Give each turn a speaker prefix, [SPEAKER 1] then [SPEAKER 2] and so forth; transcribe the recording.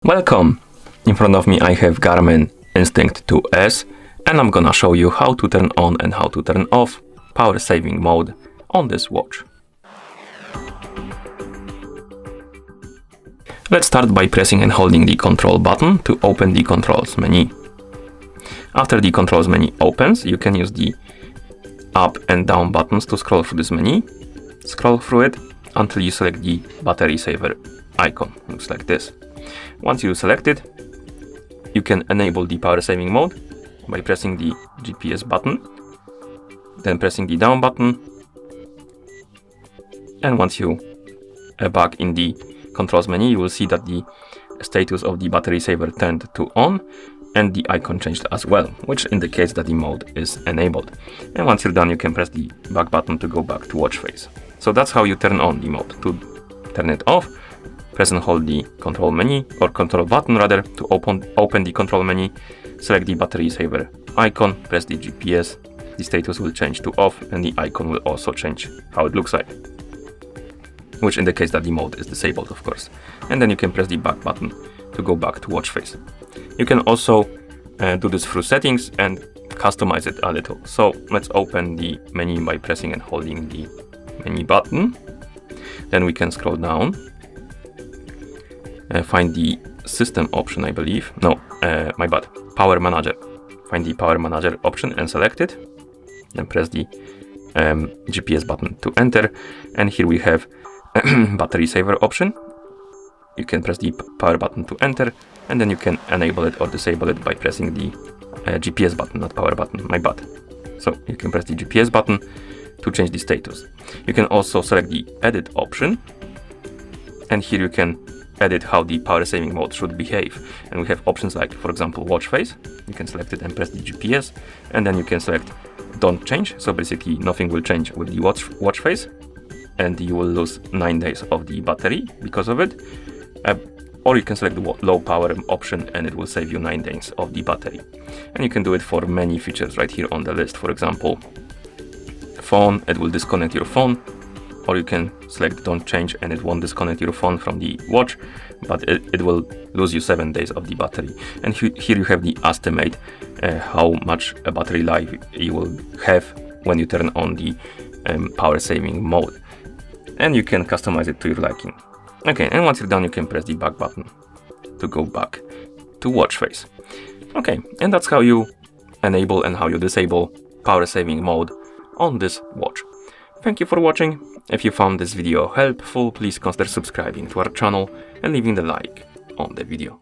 [SPEAKER 1] Welcome! In front of me I have GARMIN Instinct 2S and I'm gonna show you how to turn on and how to turn off power saving mode on this watch. Let's start by pressing and holding the control button to open the controls menu. After the controls menu opens, you can use the up and down buttons to scroll through this menu. Scroll through it until you select the battery saver icon. Looks like this. Once you select it, you can enable the power saving mode by pressing the GPS button, then pressing the down button, and once you are back in the controls menu, you will see that the status of the battery saver turned to on and the icon changed as well, which indicates that the mode is enabled. And once you're done, you can press the back button to go back to watch face. So that's how you turn on the mode. To turn it off, press and hold the control menu, or control button rather, to open the control menu, select the battery saver icon, press the GPS, the status will change to off and the icon will also change how it looks like, which indicates that the mode is disabled, of course. And then you can press the back button to go back to watch face. You can also do this through settings and customize it a little. So let's open the menu by pressing and holding the menu button. Then we can scroll down, find the system option, I believe. No, my bad. Power manager. Find the power manager option and select it. Then press the GPS button to enter. And here we have battery saver option. You can press the power button to enter, and then you can enable it or disable it by pressing the GPS button, not power button, my bad. So you can press the GPS button to change the status. You can also select the edit option, and here you can edit how the power saving mode should behave. And we have options like, for example, watch face. You can select it and press the GPS, and then you can select don't change. So basically nothing will change with the watch face, and you will lose 9 days of the battery because of it. Or you can select the low power option and it will save you 9 days of the battery. And you can do it for many features right here on the list. For example, phone, it will disconnect your phone, or you can select don't change and it won't disconnect your phone from the watch, but it will lose you 7 days of the battery. And here you have the estimate how much a battery life you will have when you turn on the power saving mode. And you can customize it to your liking. Okay, and once you're done, you can press the back button to go back to watch face. Okay, and that's how you enable and how you disable power saving mode on this watch. Thank you for watching. If you found this video helpful, please consider subscribing to our channel and leaving the like on the video.